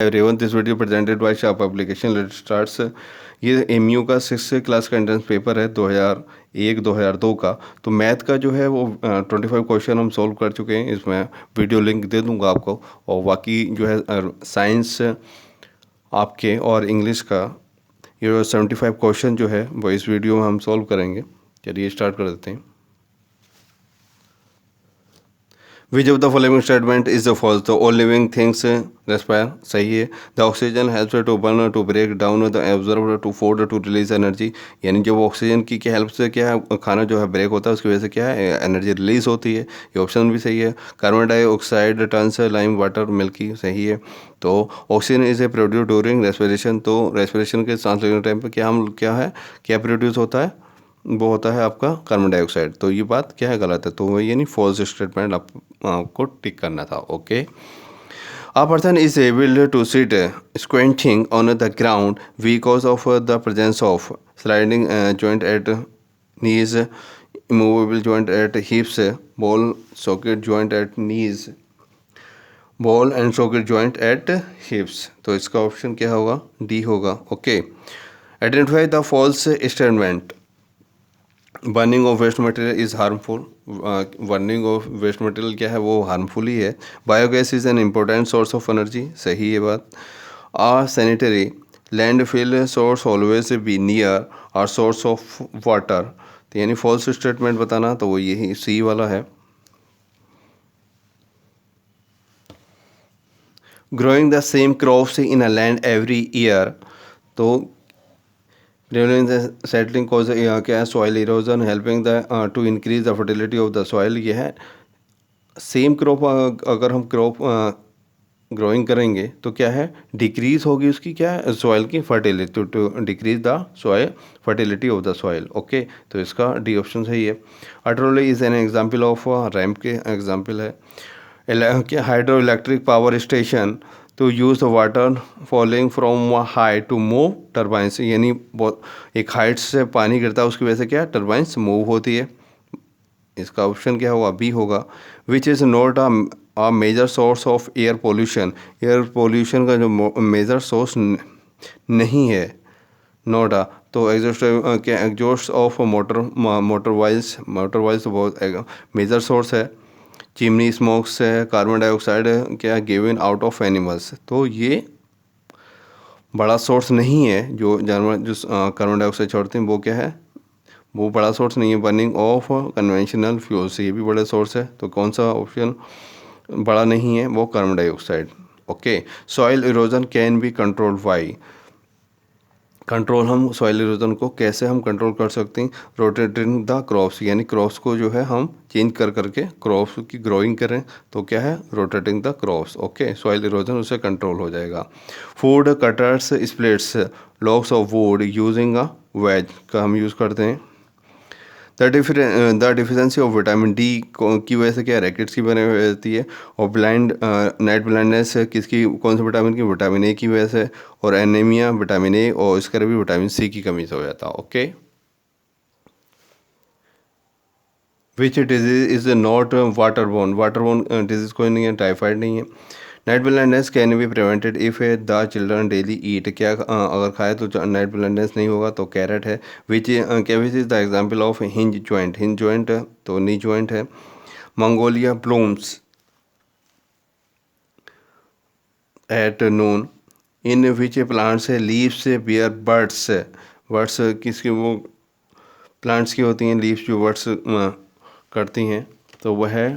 Everyone, this video presented by Shah publication. Let starts. ये MU का 6th class का entrance paper है 2001-2002 का। तो मैथ का जो है वो 25 क्वेश्चन हम सॉल्व कर चुके हैं। इसमें वीडियो लिंक दे दूंगा आपको, और बाकी जो है साइंस आपके और इंग्लिश का ये 75 क्वेश्चन जो है वो इस वीडियो में हम सॉल्व करेंगे। चलिए स्टार्ट कर देते हैं। Which of the following statement is the false? The all living things respire, सही है। The oxygen helps to burn, to break down, the absorb, to fold, to release energy। यानी जब ऑक्सीजन की हेल्प से क्या है खाना जो है ब्रेक होता है, उसकी वजह से क्या है एनर्जी रिलीज होती है। ये ऑप्शन भी सही है। Carbon dioxide turns lime water milky, सही है। तो oxygen is a produce during respiration, तो रेस्पिरेशन के सांस लेने टाइम पे क्या प्रोड्यूस होता है, वो होता है आपका कार्बन डाइऑक्साइड। तो ये बात क्या है, गलत है। तो वो ये नहीं, फॉल्स स्टेटमेंट आपको टिक करना था। Okay. A person is able to sit squinting on the ground because of the presence of sliding joint at knees, immovable joint at hips, ball socket joint at knees, ball and socket joint at hips। तो इसका option क्या होगा, D होगा। Okay. Identify the false statement. Burning of waste material is harmful. Burning of waste material क्या है, वो harmful ही है। Biogas is an important source of energy, सही है बात। Uh sanitary landfill source always be near are source of water. तो यानी फॉल्स स्टेटमेंट बताना, तो वो यही सी वाला है। Growing the same crops in a land every year, तो सेटलिंग कॉज क्या है, soil erosion helping the two increase the fertility of the soil. ये है सेम क्रॉप। अगर हम क्रॉप ग्रोइंग करेंगे तो क्या है, डिक्रीज होगी उसकी क्या है, सॉइल की fertility, to decrease the soil fertility of the soil. Okay. तो इसका डी ऑप्शन सही है। Atroli is an example of ramp के एग्जाम्पल है। Hydro electric power station to use the water falling from high to move turbines, यानी बहुत एक height से पानी गिरता है, उसकी वजह से क्या टर्बाइंस मूव होती है। इसका ऑप्शन क्या होगा, बी होगा। Which is not a major source of air pollution, air pollution का जो मेजर सोर्स नहीं है, नॉट अ। तो एग्जॉस्ट ऑफ मोटर वाइल्स तो बहुत मेजर सोर्स है। चिमनी स्मोक्स है, कार्बन डाइऑक्साइड क्या गिवन आउट ऑफ एनिमल्स, तो ये बड़ा सोर्स नहीं है। जो जानवर जो कार्बन डाइऑक्साइड छोड़ते हैं वो क्या है, वो बड़ा सोर्स नहीं है। बर्निंग ऑफ कन्वेंशनल फ्यूल्स, ये भी बड़ा सोर्स है। तो कौन सा ऑप्शन बड़ा नहीं है, वो carbon dioxide. Okay. Soil erosion can be control by, control हम सॉइल इरोजन को कैसे हम कंट्रोल कर सकते हैं, रोटेटिंग द क्रॉप्स, यानी क्रॉप्स को जो है हम चेंज कर करके क्रॉप्स की ग्रोइंग करें, तो क्या है, rotating the crops. Okay. Soil erosion उससे कंट्रोल हो जाएगा। Food cutters splits logs of wood using a wedge का हम यूज़ करते हैं। The deficiency of vitamin D की वजह से क्या रैकेट्स की बने हुई रहती है। और नाइट ब्लाइंडनेस किसकी, कौन से विटामिन की, विटामिन ए की वजह से। और एनीमिया विटामिन ए, और इसका भी विटामिन सी की कमी से हो जाता है। Okay. Which disease is not waterborne, waterborne disease कोई नहीं है, टाइफाइड नहीं है। Night blindness can be prevented if the children daily eat, क्या अगर खाए तो नाइट ब्लाइंडनेस नहीं होगा, तो कैरेट है। Which is the example of hinge joint, hinge joint तो नी जॉइंट है। Magnolia blooms at noon in which plants leaves bear birds, birds किसकी, वो प्लांट्स की होती हैं लीव्स जो बर्ड्स करती हैं, तो वह है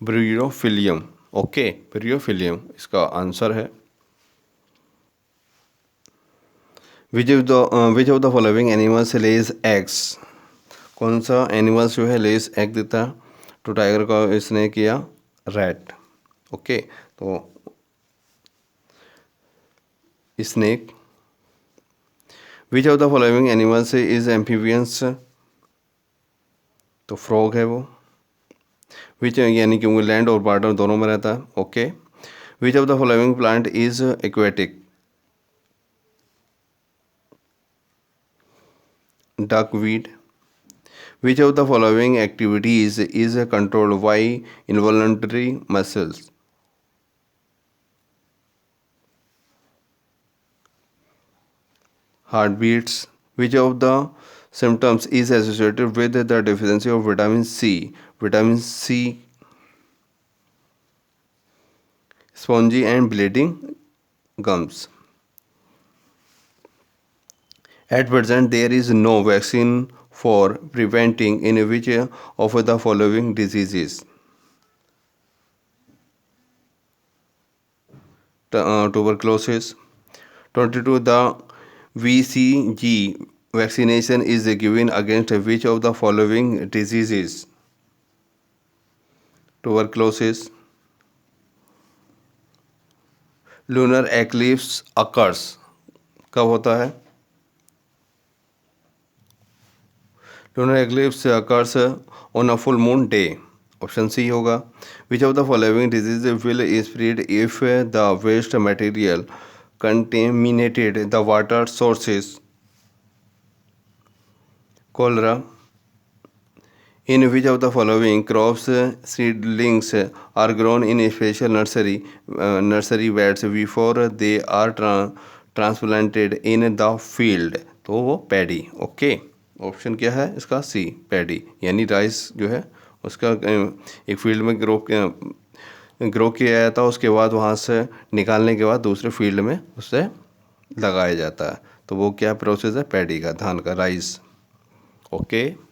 ब्रियोफिलियम। ओके, ब्रियोफिलियम इसका आंसर है। Which of the following animals Lay's eggs, कौन सा एनिमल्स जो है लेज एग देता है, तो टाइगर का इसने किया, रैट। ओके। तो snake. Which of the following animals is amphibians, तो फ्रॉग है वो। विच यानी कि वो लैंड और वाटर दोनों में रहता है। Okay. Which of the following plant is aquatic, duckweed। Which of the following activities is controlled by involuntary muscles? heartbeats. Which of the symptoms is associated with the deficiency of vitamin C? Vitamin C, spongy and bleeding gums. At present, there is no vaccine for preventing in which of the following diseases: tuberculosis. 22. The VCG vaccination is given against which of the following diseases? Tuberculosis. Lunar eclipse occurs कब होता है? Lunar eclipse occurs on a full moon day. Option C होगा. Which of the following diseases will spread if the waste material contaminated the water sources? Cholera. In which of the following crops seedlings are grown in a special nursery beds before they are transplanted in the field? तो वो paddy. Okay, option क्या है इसका? सी, paddy. यानी rice जो है उसका एक फील्ड में ग्रो किया जाता है, उसके बाद वहाँ से निकालने के बाद दूसरे फील्ड में उसे लगाया जाता है. तो वो क्या प्रोसेस है? पैडी का, धान का, राइस. ओके,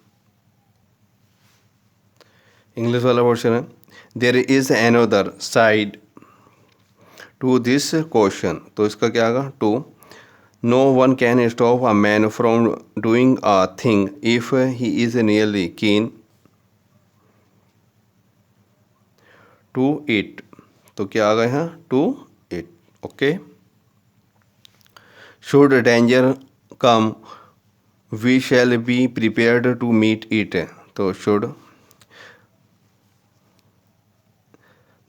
इंग्लिश वाला पोर्शन है. There is another side to this question. तो इसका क्या आएगा? Two. No one can stop a man from doing a thing if he is nearly keen to it. तो क्या आ गया यहाँ? To it. Okay. Should danger come we shall be prepared to meet it. तो should.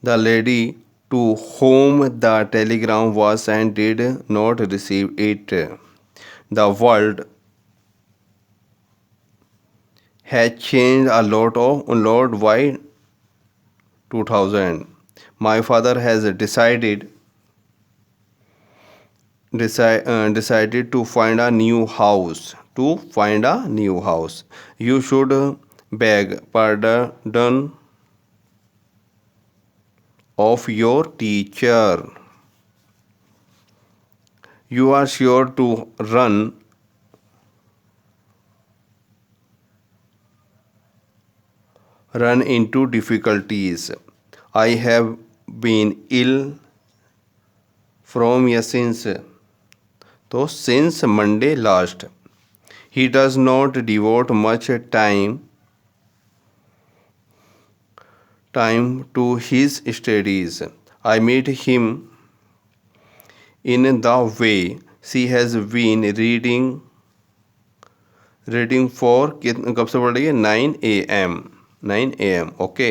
The lady to whom the telegram was sent did not receive it. The world has changed a lot by 2000. My father has decided to find a new house. To find a new house. You should beg pardon of your teacher. You are sure to run into difficulties. I have been ill from since. तो since Monday last. He does not devote much time to his studies. I meet him in the way. She has been reading for कब से पढ़ रही है? 9 AM. 9 AM. Okay.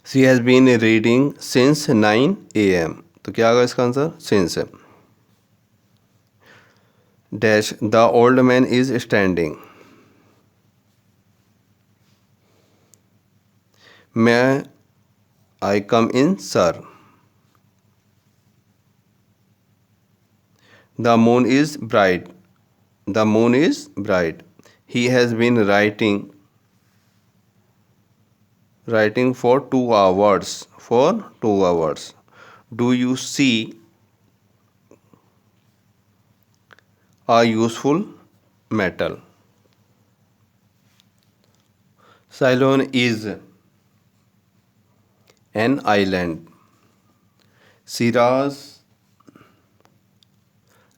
She has been reading since 9 AM. तो क्या आएगा इसका answer? since. Dash. The old man is standing. May I come in, sir? The moon is bright. The moon is bright. He has been writing for 2 hours. For 2 hours. Do you see a useful metal? Ceylon is an island. Shiraz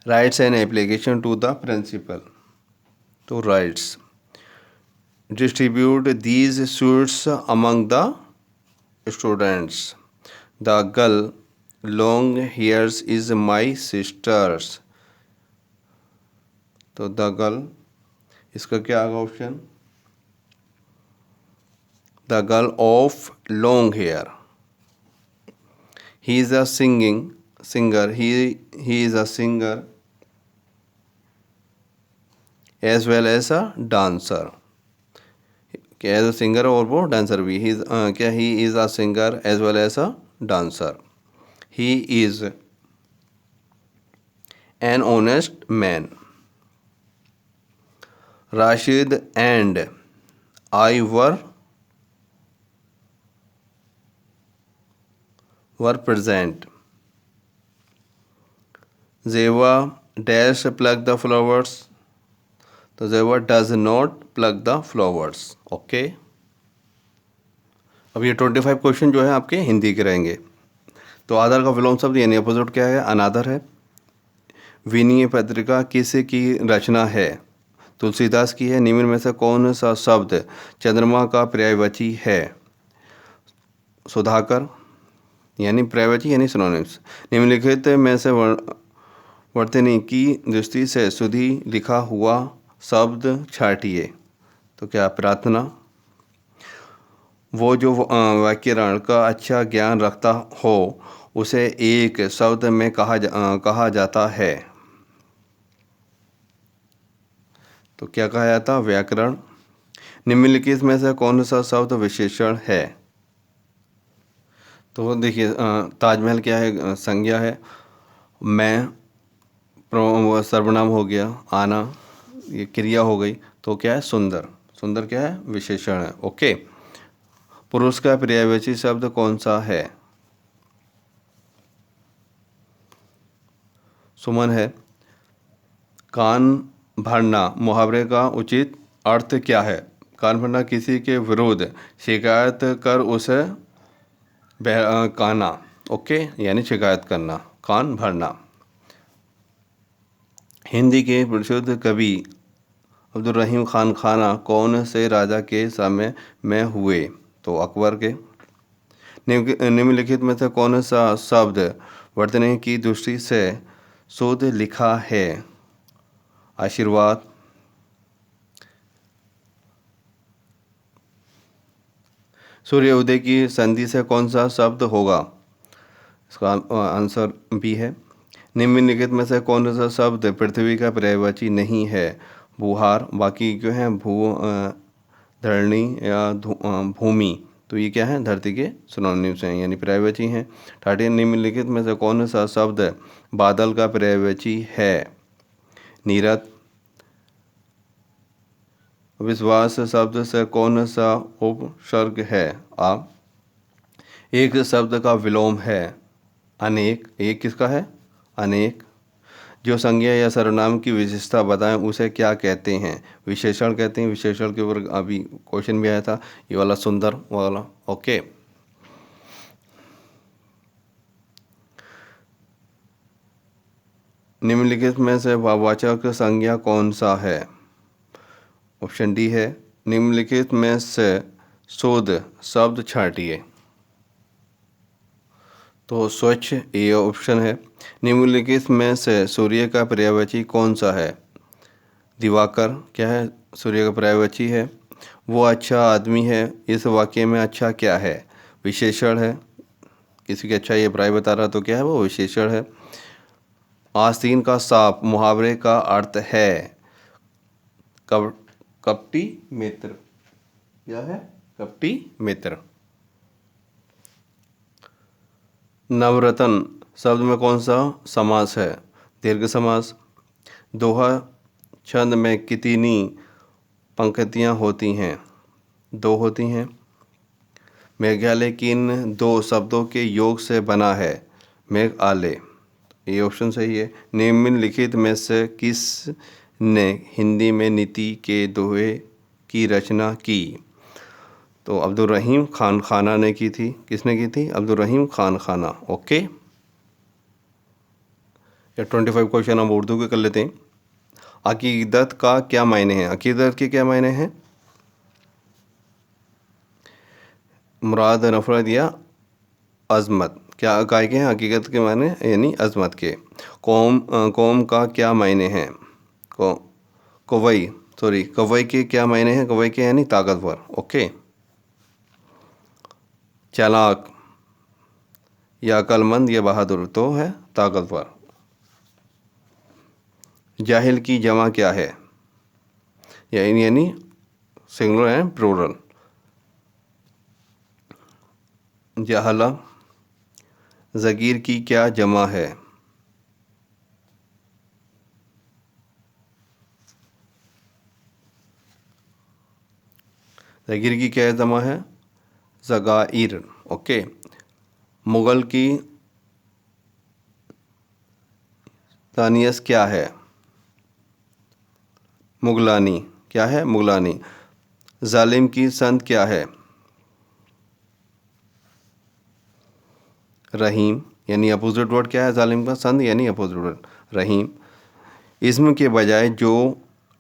writes an application to the principal. To writes. Distribute these sweets among the students. The girl long hairs is my sister's. तो the girl, इसका क्या आएगा option? The girl of long hair. He is a singer. He is a singer as well as a dancer. कि as a singer और वो dancer भी, he क्या he is a singer as well as a dancer. He is an honest man. Rashid and I were present. Jeeva dash plug the flowers, तो Jeeva does not plug the flowers. Okay, अब ये 25 question जो है आपके हिंदी के रहेंगे। तो आदर का विलोम शब्द यानी अपोजिट क्या है? अनादर है। विनीय पत्रिका किस की रचना है? तुलसीदास की है। निम्न में से कौन सा शब्द चंद्रमा का पर्यायवाची है? सुधाकर, यानी पर्यायवाची यानी सिनोनिम्स। निम्नलिखित में से वर्तनी की दृष्टि से सुधी लिखा हुआ शब्द छाटिए। तो क्या? प्रार्थना। वो जो व्याकरण का अच्छा ज्ञान रखता हो उसे एक शब्द में कहा जाता है। तो क्या कहा जाता? व्याकरण। निम्नलिखित में से कौन सा शब्द विशेषण है? तो देखिए, ताजमहल क्या है? संज्ञा है। मैं सर्वनाम हो गया। आना ये क्रिया हो गई। तो क्या है? सुंदर। सुंदर क्या है? विशेषण है। ओके, पुरुष का पर्यायवाची शब्द कौन सा है? सुमन है। कान भरना मुहावरे का उचित अर्थ क्या है? कान भरना किसी के विरुद्ध शिकायत कर उसे कहना। ओके, यानी शिकायत करना, कान भरना। हिंदी के प्रसिद्ध कवि अब्दुल रहीम खान खाना कौन से राजा के समय में हुए? तो अकबर के। निम्नलिखित में से कौन सा शब्द वर्तनी की दृष्टि से शुद्ध लिखा है? आशीर्वाद। सूर्य उदय की संधि से कौन सा शब्द होगा? इसका आंसर बी है। निम्नलिखित में से कौन सा शब्द पृथ्वी का पर्यायवाची नहीं है? भूहार। बाकी जो है धरणी या भूमि, तो ये क्या है? धरती के सिनोनिम्स हैं यानी पर्यायवाची हैं। ठाठे निम्नलिखित में से कौन सा शब्द बादल का पर्यायवाची है? नीरद। विश्वास शब्द से कौन सा उपसर्ग है? आ। एक शब्द का विलोम है अनेक। एक किसका है? अनेक। जो संज्ञा या सर्वनाम की विशेषता बताएं उसे क्या कहते हैं? विशेषण कहते हैं। विशेषण के ऊपर अभी क्वेश्चन भी आया था, ये वाला सुंदर वाला। ओके, निम्नलिखित में से वाचक संज्ञा कौन सा है? ऑप्शन डी है। निम्नलिखित में से शुद्ध शब्द छाटिए। तो स्वच्छ ये ऑप्शन है। निम्नलिखित में से सूर्य का पर्यायवाची कौन सा है? दिवाकर क्या है? सूर्य का पर्यायवाची है। वो अच्छा आदमी है। इस वाक्य में अच्छा क्या है? विशेषण है। किसी की अच्छा ये पर्याय बता रहा तो क्या है? वो विशेषण है। आस्तीन का सांप मुहावरे का अर्थ है कपटी मित्र। क्या है? कपटी मित्र। नवरत्न शब्द में कौन सा समास है? दीर्घ समास। दोहा छंद में कितनी पंक्तियाँ होती हैं? दो होती हैं। मेघालय किन दो शब्दों के योग से बना है? मेघ आले, ये ऑप्शन सही है। निम्नलिखित में से किस ने हिंदी में नीति के दोहे की रचना की? तो अब्दुल रहीम खान खाना ने की थी। किसने की थी? अब्दुल रहीम खान खाना। ओके, या 25 क्वेश्चन हम उर्दू के कर लेते हैं। अकीदत का क्या मायने हैं? अकीदत के क्या मायने हैं? मुराद, नफरत या अजमत। क्या काय के हैं? हकीकत के मायने यानी अजमत के। कौम का क्या मायने हैं? कवई, सॉरी, कवई के क्या मायने हैं? कवई के यानी ताकतवर। ओके, चालाक या अक्लमंद या बहादुर, तो है ताकतवर। जाहिल की जमा क्या है? यानी सिंगुलर एंड प्लूरल। जहला। ज़गीर की क्या जमा है? ज़गीर की क्या जमा है? ज़गाइर। ओके। मुग़ल की तानियस क्या है? मुग़लानी। क्या है? मुग़लानी। जालिम की संत क्या है? रहीम। यानी अपोजिट वर्ड क्या है जालिम का? संत यानी अपोजिट वर्ड रहीम। इस्म के बजाय जो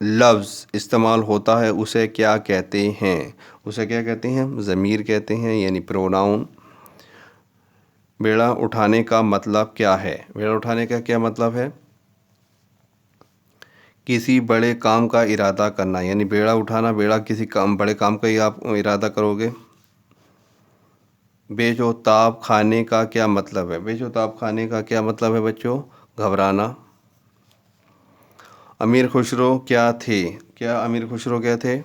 लफ्ज़ इस्तेमाल होता है उसे क्या कहते हैं? उसे क्या कहते हैं? ज़मीर कहते हैं यानी प्रोनाउन। बेड़ा उठाने का मतलब क्या है? बेड़ा उठाने का क्या मतलब है? किसी बड़े काम का इरादा करना, यानी बेड़ा उठाना, बेड़ा किसी काम बड़े काम का ही आप इरादा करोगे। बेशोताब खाने का क्या मतलब है? बेशोताब खाने का क्या मतलब है बच्चों? घबराना। अमीर खुसरो क्या थे? क्या अमीर खुसरो क्या थे?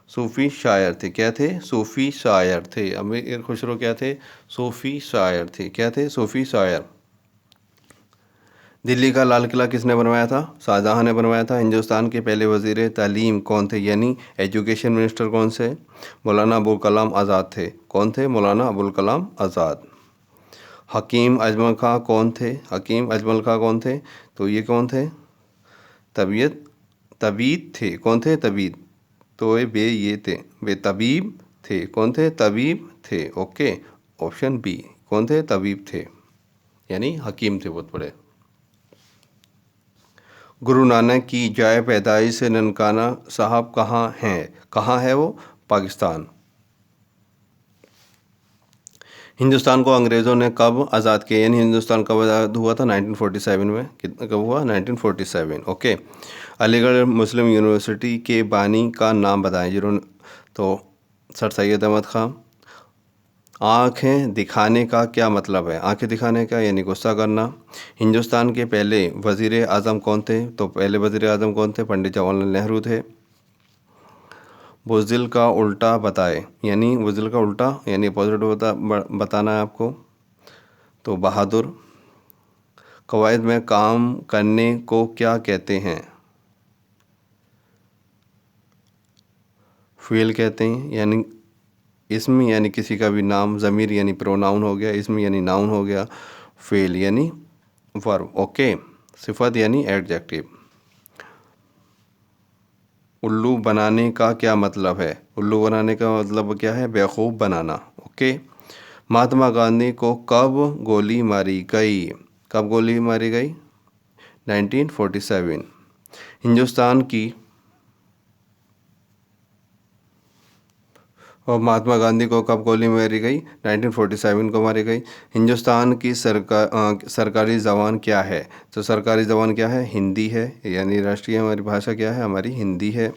सूफ़ी शायर थे। क्या थे? सूफ़ी शायर थे। अमीर खुसरो क्या थे? सूफ़ी शायर थे। क्या थे? सूफ़ी शायर। दिल्ली का लाल किला किसने बनवाया था? शाहजहाँ ने बनवाया था। हिंदुस्तान के पहले वज़ीर तालीम कौन थे? यानी एजुकेशन मिनिस्टर कौन से? मौलाना अबुल कलाम आज़ाद थे। कौन थे? मौलाना अबुल कलाम आज़ाद। हकीम अजमल खां कौन थे? हकीम अजमल खां कौन थे? तो ये कौन थे? तबीब थे। कौन थे? तबीब। तो ये थे तबीब थे। कौन थे? तबीब थे। Okay, option B. कौन थे? तबीब थे, यानी हकीम थे बहुत बड़े। गुरु नानक की जाए पैदाइश ननकाना साहब कहाँ हैं? कहाँ है वो? पाकिस्तान। हिंदुस्तान को अंग्रेज़ों ने कब आज़ाद किया? यानी हिंदुस्तान कब आज़ाद हुआ था? 1947 में। कितना कब हुआ? 1947। ओके। अलीगढ़ मुस्लिम यूनिवर्सिटी के बानी का नाम बताएं जिन्होंने। तो सर सैयद अहमद ख़ान। आँखें दिखाने का क्या मतलब है? आँखें दिखाने का यानी गुस्सा करना। हिंदुस्तान के पहले वज़ीर आज़म कौन थे? तो पहले वज़ीर आज़म कौन थे? पंडित जवाहरलाल नेहरू थे। बुज़दिल का उल्टा बताए, यानी बुज़दिल का उल्टा यानी अपोजिट बताना है आपको। तो बहादुर। कवायद में काम करने को क्या कहते हैं? फ़ेल कहते हैं। यानी इसम यानी किसी का भी नाम, ज़मीर यानी प्रोनाउन हो गया, इसम यानी नाउन हो गया, फ़ेल यानी वर्ब। ओके। सिफत यानी एडजेक्टिव। उल्लू बनाने का क्या मतलब है? उल्लू बनाने का मतलब क्या है? बेवकूफ़ बनाना। ओके। महात्मा गांधी को कब गोली मारी गई? कब गोली मारी गई? 1947। हिंदुस्तान की और महात्मा गांधी को कब गोली मारी गई? 1947 को मारी गई। हिंदुस्तान की सरकारी ज़बान क्या है? तो सरकारी ज़बान क्या है? हिंदी है, यानी राष्ट्रीय हमारी भाषा क्या है? हमारी हिंदी है।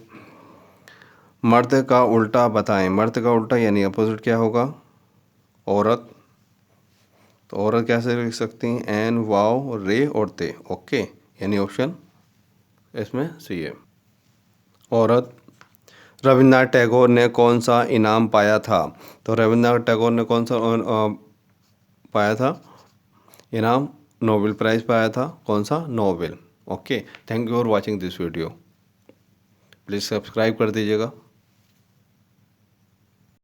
मर्द का उल्टा बताएं। मर्द का उल्टा यानी अपोजिट क्या होगा? औरत। तो औरत कैसे लिख सकती हैं? एन वाव रे और ते। ओके, यानी ऑप्शन इसमें सही है, औरत। रविन्द्रनाथ टैगोर ने कौन सा इनाम पाया था? तो रविन्द्रनाथ टैगोर ने कौन सा पाया था इनाम? नोबेल प्राइज़ पाया था। कौन सा? Nobel. Okay, thank you for watching this video. Please subscribe कर दीजिएगा।